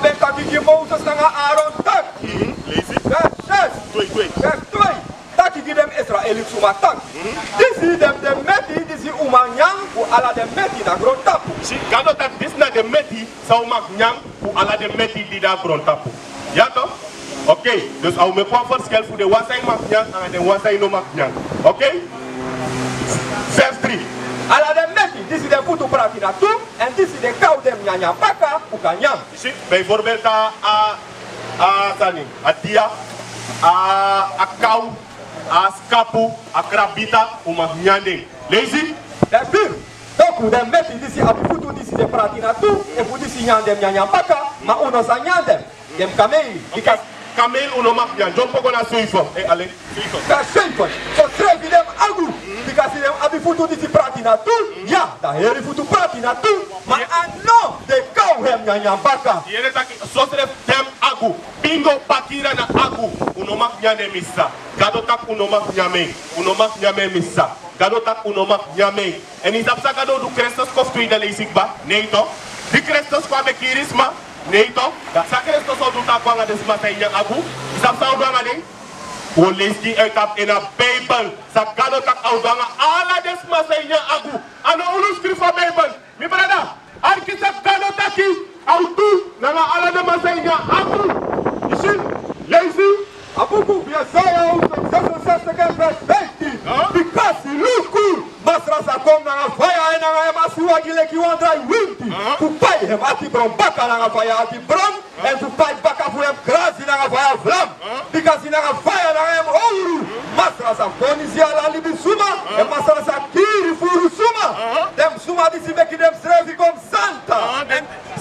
ben kaki Moses nanga Aaron tak. Lazy. Vers 2. Tak die dem Israël suma tak. Disi dem de meti disi umanyang u ala de meti na grond tapu. Si gado tak dis na de meti sa umak nyang u ala de meti di da grond tapu. Ja toch? Oké, dus hou me kwa verschil voor de wasai mak nyang en de wasai no mak nyang. Oké? Vers 3. Ala de meti disi de putu prati na tu en disi de kau dem nyanya paka u kanyang. Si bijvoorbeeld a dia, a kau, a skapu, a krabita, umak nyanding. Lazy? Dat buur. Donc, de meti disi abifutu disi de prati na tu en fu disi nyandem nyanya paka ma uno sa nyandem. Dem kamei. Okay. Kameel uno mak nyang. Jom pogo na suifo. Allee, suifo. Vers 7. So schrijf je dem agu. Because dem abifutu disi prati na tu. Ja, da heri futu prati na tu. Maar ano de kau hem nyanya paka. Yene taki sotref dem agu. Bingo pakira na agu. Uno mak nyane misa. Gado tak uno mak nyame. Uno mak nyame misa. Gado tak uno mak nyame. En is apsa gado du Christus kof tui de leisik ba? Nee toch? Die Christus kwa be kirisma? Nee toch? Dat sa Christus al doet akwanga desma sa inyang agu? Is apsa udanga ding? O lees die uit in a Bijbel. Sa gado tak udanga ala desma sa inyang agu. Ano ulu skrif van Bijbel? Mi brada? Arki sa gado taki autu nanga ala desma sa inyang agu. Isin? Lazy? Abuku Jesaja 66 vers 15. Because luku masrasa kom na fire na nga masuwa gile ki wandra winti. Kupai hem ati bron baka na fire ati bron en kupai baka fu hem krasi na fire vlam. Because na fire na hem ouru. Masrasa koni si ala libi suma en masrasa kiri furu suma. Dem suma disi beki dem srevi kom santa.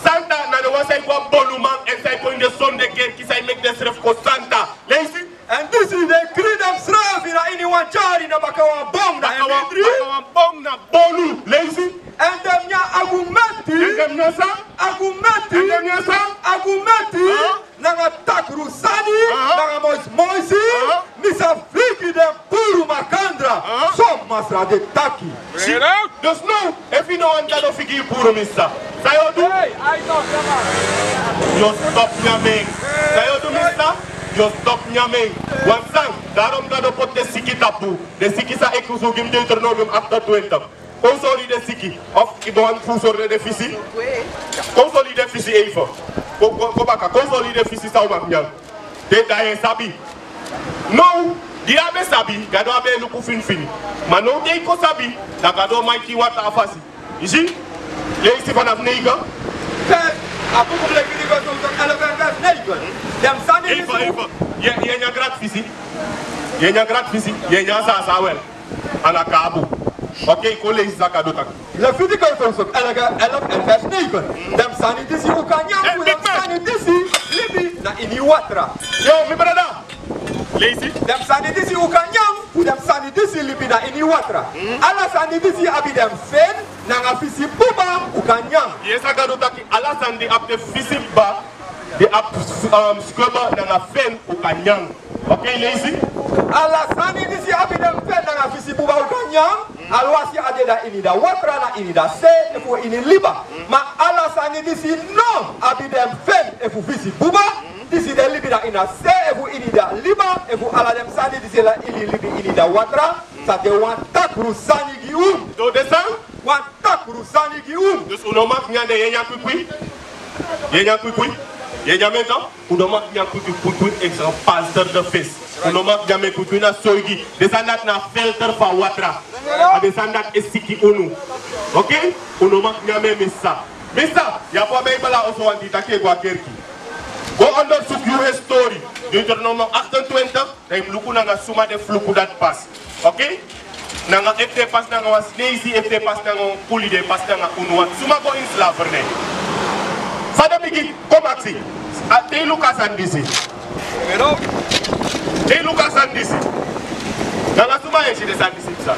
Santa na de wasai kwa boluman en sai ko in de son de ker ki sai make de sref ko santa. Lazy? En dus is de kridem srevi na ini wanchari na bakawa bom na emidri. Bakawa bom na bolu. Lazy? En dem nya argumenti. En dem nya sa? Argumenti. En dem nya sa? Argumenti. Nanga takru sani. Nanga moisi. Misa fliki dem puru makandra. Som masra de taki. Dus no, if you know one gado fiki puro missa. Sayodu? I talk about. You stop nyaming. Sayodu missa? You stop nyaming. Want sang, daarom gado pot de siki tapu. De siki sa ekusu gim Deuteronomium after 20. Consolide siki. Of iboan fusor de fisi. Consolide fisi even. Go baka, consolide fisi sa umak nyang. De daye sabi. No, di abe sabi, gado abe luku fin. Maar no de ko sabi, da gado maiki wata afasi. You see? Lees die vanaf 9. Abu Kubla Gidi goes on 11 vers 9. Dem sani Even. Je nya grat fisi. Je nya grat fisi. Je nya sa wel. Ana kabu. Oké, ko lees za gado tak. Leviticus 11 en vers 9. Dem sani disi ukanyam, dem sani disi libi na ini watra. Yo, mi brada. Lazy? Dem sani disi ukanyam, dem sani disi libi na ini watra. Ala sani disi abi dem fen, na nga fisi buba ukanyam. Yes, gado tak ala sandi ap de fisi ba. De ap scuba na nga fen ukanyang. Oké, Lazy? Ala sani disi abi dem fen, na nga fisi buba ukanyam. Alwasi ade da ini da watra na ini da se efu ini liba. Ma ala sani disi no abi dem fen efu fisi buba. Disi de libi da ina se efu ini da liba efu ala dem sani disi la ini libi ini da watra. Sa de wan takru sani gi Do de sang? wan takru sani gi Dus uno mak nyande ye nya kwikwi. Ye nya kwikwi. Je jamais ça? Ou non, il y a un coucou extra pasteur de fils. Ou non, il y a un coucou na soigi. Descendant na filter fa watra. A descendant esiki unu. Ok? Ou non, il y a même ça. Mais ça, il y a pas Bible là aussi on dit take quoi kerki. Go under your story. Deuteronomium 28, they look na suma de fluku dat pass. Ok? Nanga FT pass nanga was lazy FT pass nanga puli de pass nanga unu. Suma go in slaverne. Fada bigi komaksi. Te Lucas andisi. Pero Te Lucas andisi. Nanga suma yeshi de sandisi sa.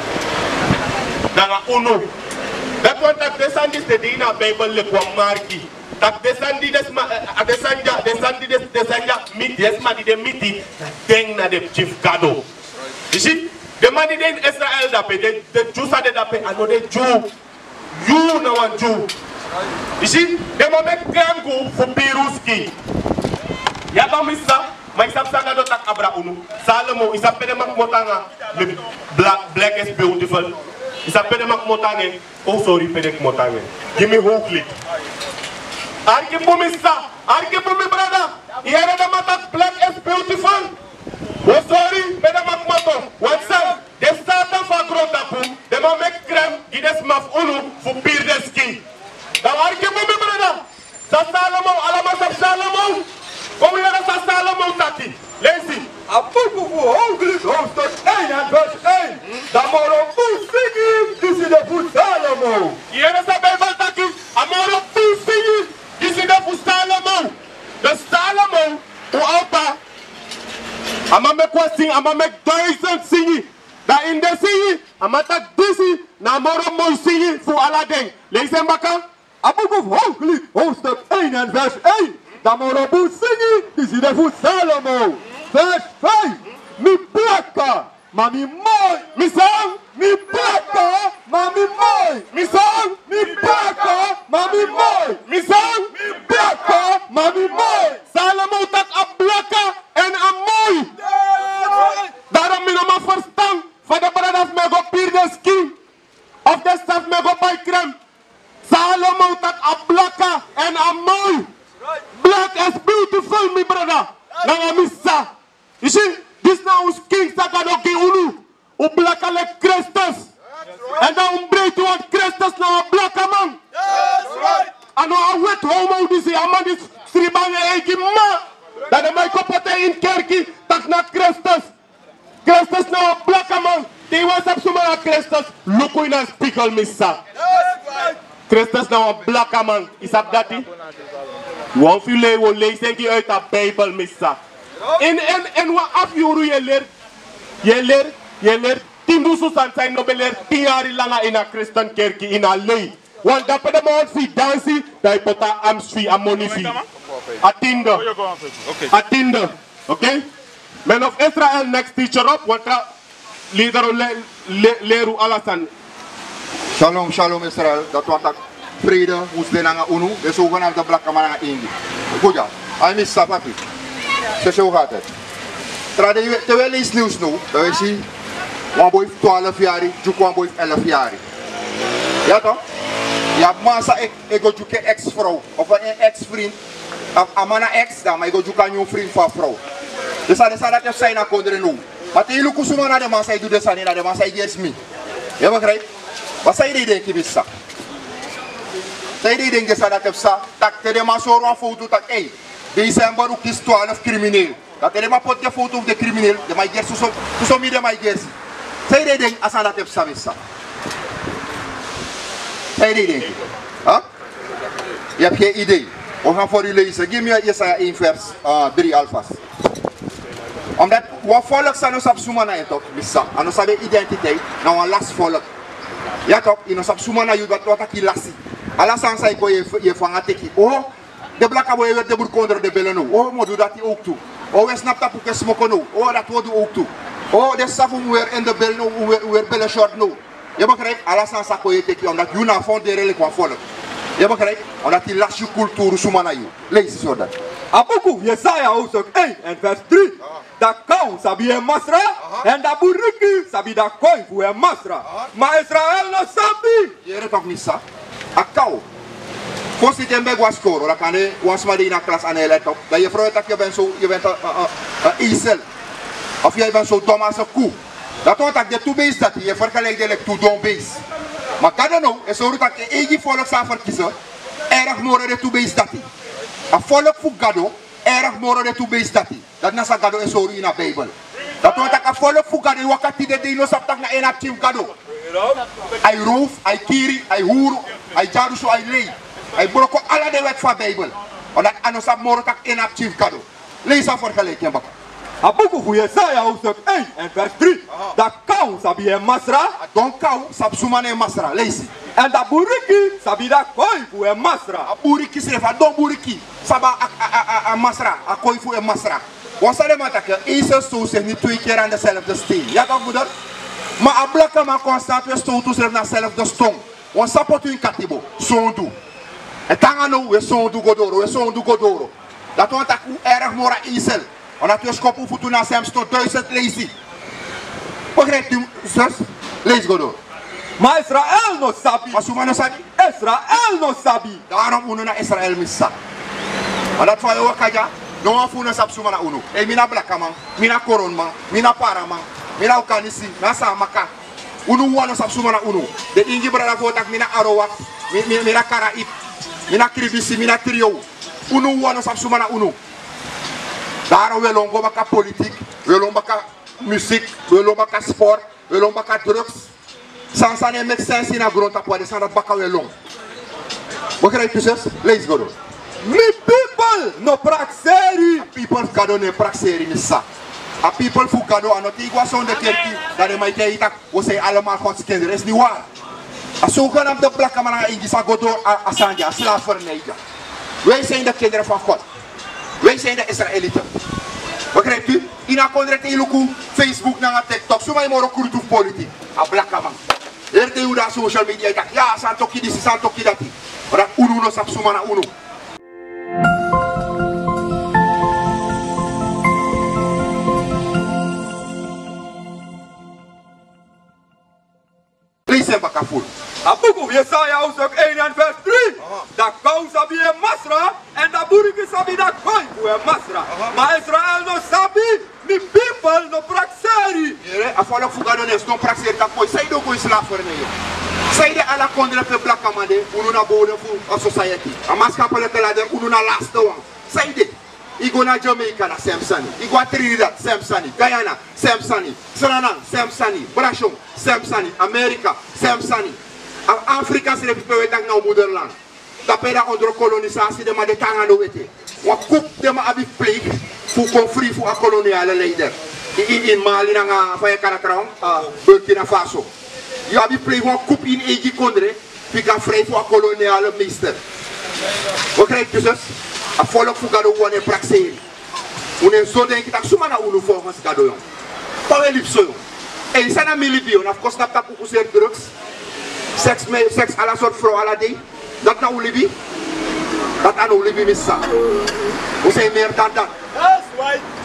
Nanga unu. Dat one tak descendis de dina Bible le kwa marki. Tak descendi desma desanja mit desma di de miti deng na de chief gado. You see? The man in Israel dape, the Jews are dape, and the Jew. You know one Jew. Ici, de moment crème go pour pirouski. Ya ba missa, mais ça sanga do tak abra unu. Salomo, il s'appelle mak motanga, le black is beautiful. Il s'appelle mak motanga. Oh sorry, pedek motanga. Give me whole clip. Arki pour missa, arki pour mi brother. Here the matak black is beautiful. Oh sorry, pedek mak moto. What's up? They start off a grotapu. They ma make crème, give us maf unu for pir the skin. Now arki pour mi brother. Sa Salomo, alama sa Salomo. Como era essa sala montati? Lazy. A pouco hooglijk hoofdstuk 1 en vers 1. Dan mogen we zingen, dus in de voet Salomo. Hier is de Bijbel taki. Amoro zingen, dus in de voet Salomo. De Salomo, o alpa. Ama me kwasting, ama me 1000 zingen. Da in de zingen, ama tak disi, na moro mooi zingen voor Aladdin. Lees hem bakken. A pouco hooglijk hoofdstuk 1 en vers 1. Dan mogen we zingen, dus in de voet Salomo. Vers 5. Mi plaka, maar mi mooi. Mi sang, Mi plaka, maar mi mooi. mi sang, Mi plaka, maar mi mooi. mi sang. Mi plaka, maar mi mooi. Salomo tak a blakka en a mooi. Daarom ben ik maar verstand van de brothers me go pier de skin. Of de staf me go bij crème. Salomo tak a blakka en a mooi. Black is beautiful, my brother. Now missa. You see, this now is king Sakadoki Ulu. U black ale Christus. And now break to what Christus now a black man. That's right. And now I wait homo this a man is Sribange Eki ma. Dat de mij kopote in kerkie tak na Christus. Christus now a black man. They was up some a Christus. Look in a spiegel missa. That's right. Christus now a black man. Is that that? Want jullie wil lezen die uit de Bijbel missa. En wat af je leert 10.000 zijn nog leert 10 jaar lang in een christenkerk in een lei. Want dat de man fi dansen, dat je pot am fi amoni fi. Atinde. Okay? Men of Israel next teacher up, want leader leru alasan. Shalom, shalom Israël. Dat was dat vrede, hoe ze naar UNO, de zogenaamde blakke man naar Indië. Goed ja, hij mis sapapi. Zo gaat het. Terwijl is nieuws nu, dat is hier, een boy 12 jaar, Juku een boy 11 jaar. Ja toch? Ja, massa ik go Juku ex-vrouw, of een ex-vriend, of een man ex, dan maar ik go Juku een nieuw vriend van vrouw. Dus dat is dat je zei naar konderen nu. Maar die lukken zo naar de man, zij doet de sani, naar de man, zij geeft me. Je begrijpt? Wat zei die denk je wist? Zij die denk je dat je dat de man zo een foto dat hey, december ook is 12 crimineel. Dat de man pot de foto van de crimineel, de mij gerst zo midden mij gerst. Zij die denk als dat je wist. Zij die denk. Huh? Je hebt geen idee. We gaan voor u lezen. Geef me Jesaja 1 vers 3 alvast. Omdat we volk zijn ons op zoek naar je toch, missa. En ons hebben identiteit, nou een last volk. Ja toch, in ons op zoek naar je wat ik lassie. Alasan zei je vangen teki. Oh, de blakke boy werd de boer onder de bellen nu. Oh, maar doe dat ook toe. Oh, we snapt dat ook smoken nu. Oh, dat we doen ook toe. Oh, de staf weer in de bel nu, weer bellen short nu. Je begrijpt, alasan zei je teki, omdat je nou vond de redelijk van volk. Je begrijpt, omdat die last je cultuur zoeken naar je. Lees zo dat. Abuku, Jesaja hoofdstuk 1 en vers 3. Dat kou sabi en masra, en dat buriki sabi dat koi voor en masra. Maar Israël no sabi. Je hebt toch niet sa? A kou. First het een was score, dan kan je once maar in een klas aan je let op. Dat je vroeg dat je bent een ezel. Of je bent zo dom als een koe. Dat hoort dat je toe beest dat je vergelijkt met toe dom beest. Maar dat dan ook, is zo dat je eigen volk zou verkiezen. Erg more de toe beest dat je. Een volk voor gado, erg more de toe beest dat je. Dat is een gado is zo in de Bijbel. Dat hoort dat een volk voor gado, wakati de dino saptak na een actief gado. Hij roof, hij kiri, hij hoer, hij jaruso, hij lee. Hij broko alle de wet van de Bijbel. Omdat anders heb morgen een actief gado. Lees aan vergelijking bakken. Abuku voor Jesaja hoofdstuk 1 en vers 3. Dat kou sabi en masra. Don kou sap sumane masra. Lees. En dat buriki sabi dat koi voor en masra. Buriki schreef don buriki. Saba a masra, a koi voor en masra. Want ze hebben dat Jezus zo zegt niet 2 keer aan dezelfde steen. Ja toch moeder? Maar a blakke man constant weer stoot zich naar dezelfde stong. Want sapot u in katibo. Zo doen. En tangano, we son du godoro, we son du godoro. Dat want ik erg mora isel. Omdat we schoppen voor toen naar hem stond 1000 lezen. Begrijpt u, zus? Lees godoro. Maar Israël no sabi. Maar Suma no sabi? Israël no sabi. Daarom uno na Israël missa. Maar dat van jou kaja, no afu sap Suma na uno. E mina blaka man, mina koron man, mina para man, mina ukanisi, na samaka. Uno wano sap Suma na uno. De ingi brada votak mina arowak, mina karaib, mina kribisi, mina trio. Uno wano sap Suma na uno. Daarom we longo baka politiek, we longo baka muziek, we longo baka sport, we longo baka drugs. Sans ça ne make sense in a grond tapwa de sans dat baka we long. Begrijp je zus? Lees go. Mi people no praxeri. People kado ne praxeri ni sa. A people fu kado anoti igwa son de kerki dat de maite itak we zijn allemaal Gods kinderen. Is niet waar. A zogenaamde blakke man in die sagodo asanja slavernij. Wij zijn de kinderen van God. Wij zijn de Israëlieten. Begrijpt u? Ina kondrete iluku Facebook na TikTok. Suma imoro kurutu politiek. A blakke man. Erte u da social media itak. Ja, santoki disi, santoki dati. Ora unu no sap suma na unu. Lees baka full. Abuku Jesaja hoofdstuk 1 en vers 3. Dat kou sabi en masra en dat buriki sabi dat koi en masra. Maar Israël no sabi, mi people no praxeri. Afalok fugadones no praxeri dat koi. Zij do koi slavernij. Zij de ala kondre pe blaka mande unu na bode fu a society. A maskapele te lade unu na laste wan. Zij de. Igo na Jamaica na Samsani. Igo a Trinidad Samsani. Guyana Samsani. Suriname Samsani. Brashon Samsani. Amerika Samsani. Afrika se repipe wetak na moederland. Dat bij de onder kolonisatie de maar de tangano wete. Wat koop de maar abi plik voor conflict voor een koloniale leider. In Mali na van je karakter Burkina Faso. Je abi plik wat koop in egi kondre. Pika vrij voor een koloniale meester. Wat krijg je dus? A volk voor gado wane praxeri. Une zo denk ik dat suma na unu volgens gado jong. Pawe lipso jong. En sana milibio na kost na tapu kuser drugs. Seks à la soort vrouw à la day. Dat na ulibi. Dat aan ulibi missa. We zijn meer dan dat.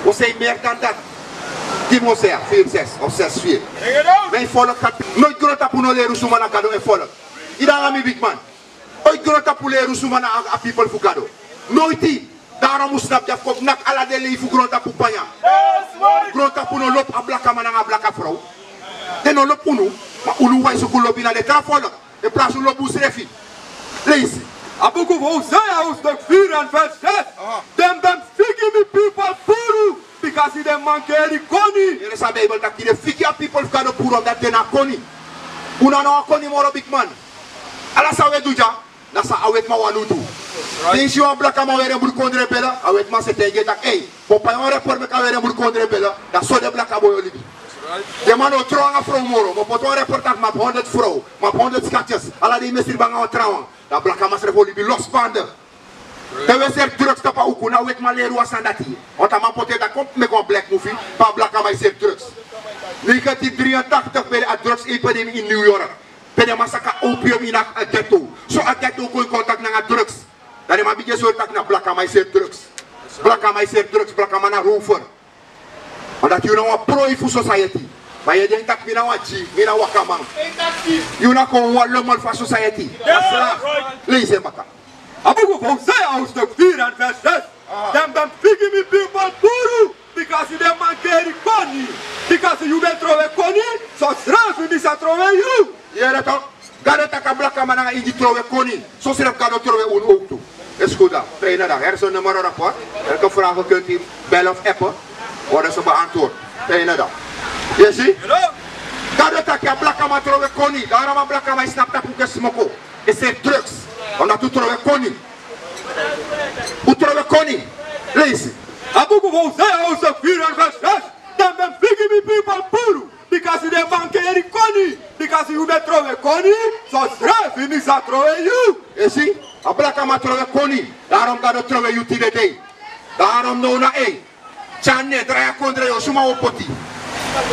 We zijn meer dan dat. Timothea 4:6 of 6:4. Mijn volk gaat nooit groot tapu no leru suma na gado en volk. Idan ami big man. Ooit groot tapu leru suma na a people voor gado. Nooit die. Daarom moest snap je kop nak ala de lefu groot tapu panya. Groot tapu no lop a blaka man a blaka vrouw. Den no lop unu. Maar unu wai so lopi na de trafolok. De plaats u lopu srefi. Lees. Abuku Hosea hoofdstuk 4 en vers 6. Dem figi mi people puru. Because he dem mankeri koni. Here is a Bible that the figi a people kano puru dat den a koni. Una no a koni moro big man. Ala sa we duja. Na sa awet ma wanutu. Dins you a blaka ma were mbur kondre bela. Awet ma se tege tak hey. Popa yon report me ka were mbur kondre bela. Da so de blaka boyo libi. De man o trouw aan vrouw moro, maar pot een reportage met 100 vrouw, met 100 schatjes. Alla die mensen bang aan trouwen. Dat blakka mas revoli bi losbanden. De we ser drugs tapa uku na wet maleru asandati. Want man pote dat komt met een black movie, pa blakka maar ser drugs. 1983 bij de drugs epidemie in New York. Bij de massacre opium in a ghetto. Zo a ghetto kon contact naar drugs. Dat de man bijna zo tak na blakka maar ser drugs. Blakka maar ser drugs, blakka maar na rover. Omdat je nou een prooi voor society. Maar je denkt dat je nou een G, je nou een kaman. Je nou gewoon een lommel voor society. Lees hem maar. Abuku Hosea hoofdstuk 4 en vers 6. Dem figi mi people puru. Because you dem mankeri koni. Because you ben trove koni. So srafi mi sa trove you. Hier toch. Gado taka blaka mana inji trove koni. So sraf gado trove un ook toe. Is goed dan. Trainer dan. Er is een nummer rapport. Elke vraag kunt u bellen of appen. Worden ze beantwoord. Trainer dan. Je ziet? Gado taka blaka ma trove koni. Daarom ma blaka ma snap dat hoeke smoko. Is er drugs. Omdat u trove koni. U trove koni. Lees. Abuku Hosea hoofdstuk 4 en vers 6. Dem figi mi people puru. Because you mankeri koni. Because you ben trove koni. So srafi mi sa trove you. Je ziet? A blaka ma trove koni. Daarom gado trove you today. Daarom no na e. Channe draaien kondre yo suma opoti.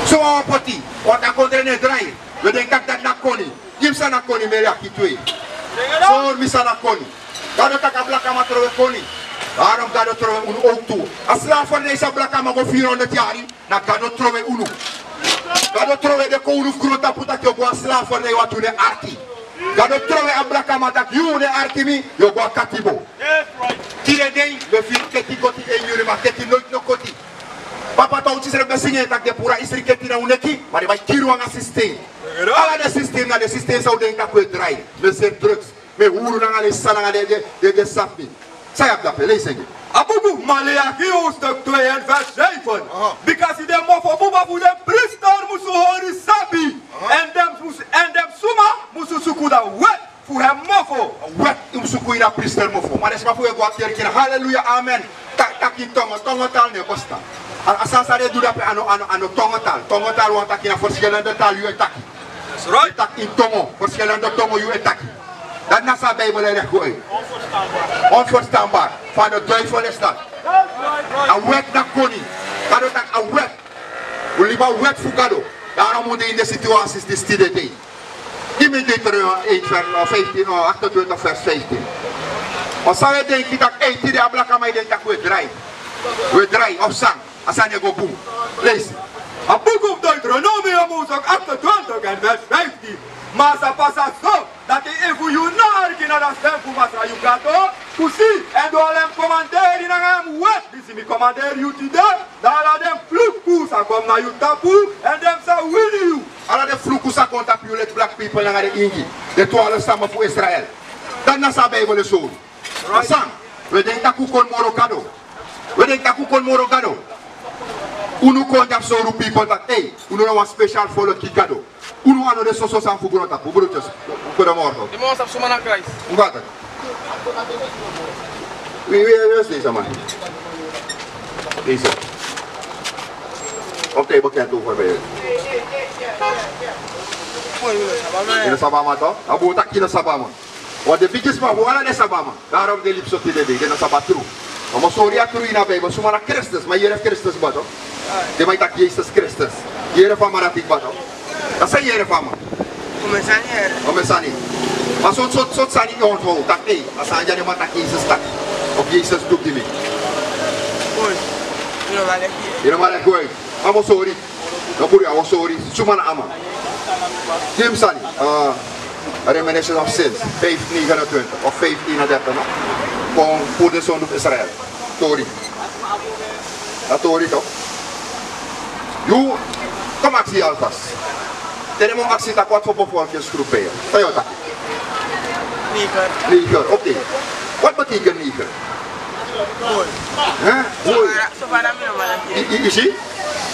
Suma opoti. Wat a kondre ne draaien. We denken dat na koni. Gimsa na koni meri aki twee. Zoor misa na koni. Ga je tak blakama trouwen koning. Daarom ga je trouwen unu ook toe. Als slavernij is blakama go 400 jaar, dan ga je trouwen unu. Ga je trouwen de koning grote puta je go slavernij wat je arki. Ga je trouwen a blakama dat je ne arki mi, je go katibo. Tire ding, we vier keti koti en jullie maar keti nooit no koti. Papa tau ci serbe singe tak de pura istri keti na uneki, maar die kiru ang systeem. Ala de systeem na de systeem zou denken dat we draai. We zijn drugs. Me huru na ale sana de sapi. Say up dat lees zeggen. Abubu Maleaki hoofdstuk 2 en vers 7. Because de mofo buba voor de priester moest horen sapi. En dem suma moest suku da wet voor hem mofo. Wet suku ina priester mofo. Maar is maar voor je wat hier keer. Halleluja, amen. Tak in tongetal ne kosta. Asasa de doe dat ano tongetal want tak in verschillende taal je tak. That's right. Tak in tongo, verschillende tongo je tak. Dat na sa Bijbel er gooi. Onverstaanbaar. Van de duivel is dat. Een wet na koning. Dat is een wet. We liever wet voor gado. Daarom moet je in de situaties die steden doen. Die met dit er 28 vers 15. Als zou je denken dat 18 de ablaka mij denkt dat we draaien. We draaien of zang. Als je go boom. Lees. A boek of Deuteronomium hoofdstuk 28 en vers 15. Maar ze passa zo dat je even je naar naar dat stem voor Masra Yukato. Kusi en door hem commander in hem wet. Dus mi commander you today. Daar laat hem vloekkoes kom naar je tapu en dem sa willen you. Alla de vloekkoes komt op je let black people naar de Ingi. De 12 stammen voor Israël. Dat na sa Bijbel is zo. Sang. We denken dat we kon morokado. We denken dat we kon morokado. Unu kon jap so people dat hey, unu no one special for the kikado. Unu ano de soso san fu grota, fu brutus. Goedemorgen. De man staat zomaar naar kruis. Hoe gaat het? Wie is deze man? Deze. Op de bekend over bij je. In de Sabama toch? Abu tak in de Sabama. Want de biggest man, hoe de Sabama? Daarom de lips op die idee, in de Sabatru. Maar sorry atru in de Bijbel, zomaar naar Christus, maar hier heeft Christus bad toch? De mij tak Jezus Christus. Hier heeft Amaratik bad toch? Dat zijn hier van me. Kom eens aan hier. Maar zo'n zijn niet onthouden. Dat nee, als hij niet maar dat Jezus staat. Of Jezus doet die mee. Oei, je maar echt goed. Maar sorry. Dan moet je sorry. Suman ama. Jim Sani. Reminiscence of Sins. 5:29 of 15:30. Gewoon voor de zoon van Israël. Tori. Dat Tori toch? Jo, kom actie alvast. Tenemos actie dat wat voor bevolking groepen. Toyota. Niger, oké. Wat betekent Niger? Mooi. Is je?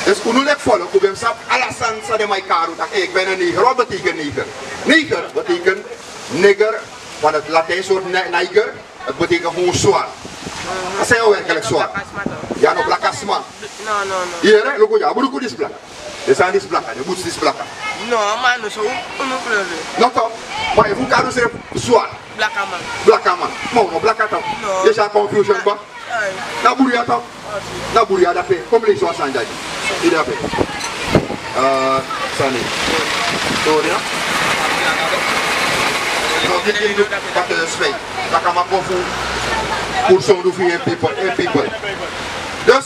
Dus hoe nu volgen, hoe ben je alasan sa de maikaru dat ik ben een Niger. Wat betekent Niger? Niger betekent nigger, van het Latijns woord niger. Het betekent gewoon zwaar. Dat zijn werkelijk zwaar. Ja, no blakasma. No. Hier, hè, look hoe je dit blak. De zijn is blakken, de boets is blakken. No, maar no zo, kleur. No toch? Maar je moet kan dus zwaar. Blakaman. Blakaman. Maar no blakka toch? Je zijn confusion ba? Na buria toch? Na buria dat pe. Kom lees wat zijn dat. Hier dat pe. Sani. Sorry ja. Nou dit is dat is twee. Dat kan maar confu. Pour zo'n hoeveel people. Dus,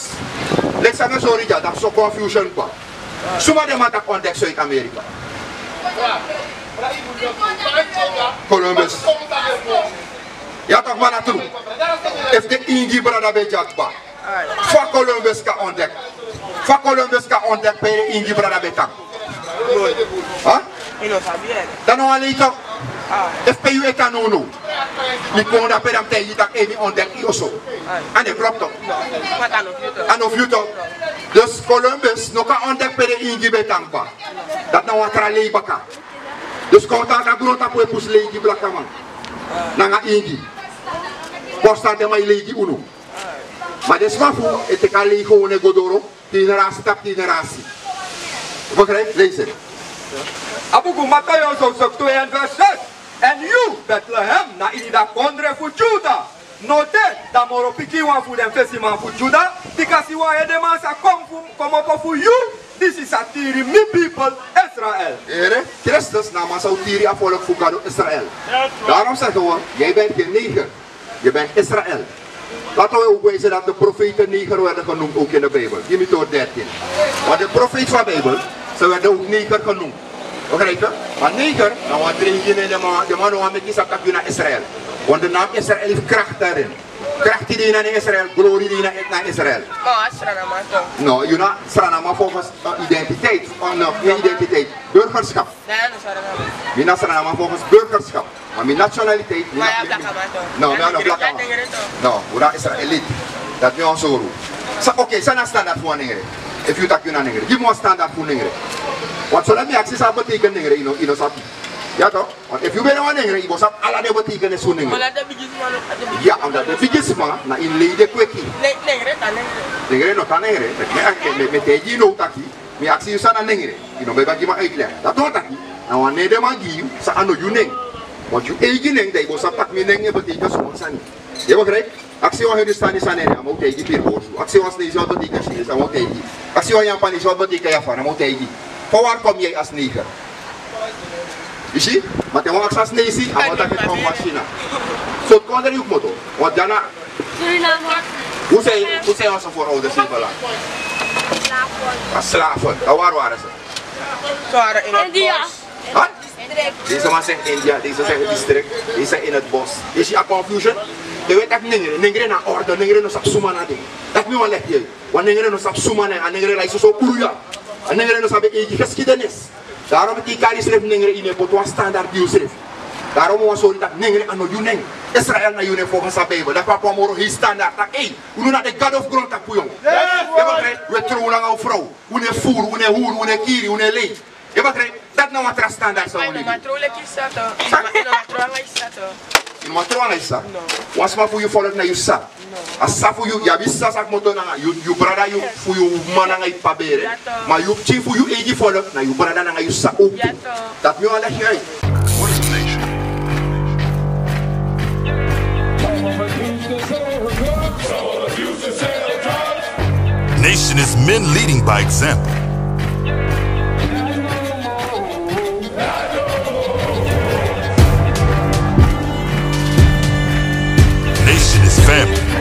let's say sorry ja, dat is zo confusion ba. Suma de man dat ontdekt uit Amerika. Columbus. Ja toch maar naartoe. If de Ingi brada bij Jakba. Van Columbus kan ontdekt. Van Columbus kan ontdekt bij de Ingi brada bij Tang. Dan nog alleen toch. If you eat no. Die kon dat bij hem tegen dat even ontdekt of zo. En dat klopt toch? En of je toch? Dus Columbus nog kan ontdekt bij de Ingi bij Tangba. Dat nou wat er alleen baka. Dus contact met grote poepus legi blakaman. Nanga Ingi. Kosta de mai legi uno. Maar de smafu het kan legi gewoon godoro. Generatie tap generatie. Begrijp? Lees het. Abugu Matthäus hoofdstuk 2 en vers 6. En you, Bethlehem, na inida kondre voor Juda. Note, dat moro piki wan voor den festiman voor Juda. Because you are the man sa come up for you. This is a tiri me people Israël. Ere, Christus namens zou tiri afvolk voor Israël. Daarom zeggen we, jij bent geen neger. Je bent Israël. Laten we ook wijzen dat de profeten neger werden genoemd ook in de Bijbel. Give me to 13. Maar de profeet van de Bijbel, ze werden ook neger genoemd. Begrijp je? Maar neger, dan wordt de man die met kies naar Israël. Want de naam Israël heeft kracht daarin. Kracht die naar Israël, glorie die naar Israël. Oh, Asranama toch? No, je na Sranama volgens identiteit. Geen identiteit, burgerschap. Nee, dat is Asranama. Je na Sranama volgens burgerschap. Maar mijn nationaliteit. Maar ja, Blakama toch? No, ja, no, Blakama. No, we are Israëliet. Dat is ons zo. Oké, zijn standaard voor een Ningere. If you tak je naar Ningere. Give me een standaard voor Ningere. Want zolang je acties aan betekent Ningere, in ons appie. Ja toch? Want if you ben een Ningere, je moet alle de betekenis voor Ningere. Maar dat begint man. Ja, omdat de biggest man, na in leden kwekkie. Nee, Ningere, dan Ningere. Ningere nog dan Ningere. Met tegen je nou taki, maar actie je aan Ningere. Je nog bij wat je maar uitleggen. Dat doet taki. Nou wanneer de man give, ze aan je ning. Want je eigen ning, dat je moet pak mijn ning betekent zo aan. Je begrijpt? Actie wat je staan is aan Ningere, moet tegen je boos. Actie wat is wat betekent Chinees, dan moet tegen je. Actie wat Japan is wat betekent Japan, dan moet tegen je. Van waar kom jij als neger? Je ziet? Maar je moet als neger zien, dan moet je van machine. Zo kan er ook moeten. Want daarna... Hoe zijn onze voorouders in Belang? Slaven. En waar waren ze? Ze waren in het bos. Huh? Deze man zegt India, deze zegt district, deze zegt in het bos. Is je confusion? Je weet dat Ningere naar orde, Ningere nog op Sumana ding. Dat moet je leggen. Want Ningere nog op Sumana en Ningere lijkt zo Uruja. En Ningere nog op de eigen geschiedenis. Daarom heb ik die schrift Ningere in een potwa standaard schrift. Daarom was sorry dat Ningere aan de Juning. Israël naar Juning volgens de Bijbel. Dat kwam moro hier standaard. Dat hey, we doen dat de God of grond dat pujong. We trouwen aan een vrouw. We ne voer, we ne hoer, we ne kiri, we ne lee. Je begrijpt? Dat nou wat er standaard zou worden. Maar trouwelijk is dat toch? Maar is dat toch? In wat trouwen is dat? Was maar voor je volk naar je sa. Als sa voor je, ja wie sa sak motor na je brada je voor je man na je pabere. Maar je chief voor je eigen volk na je brada na je sa ook. Dat moet je leggen uit. Nation is men leading by example. Nation is family.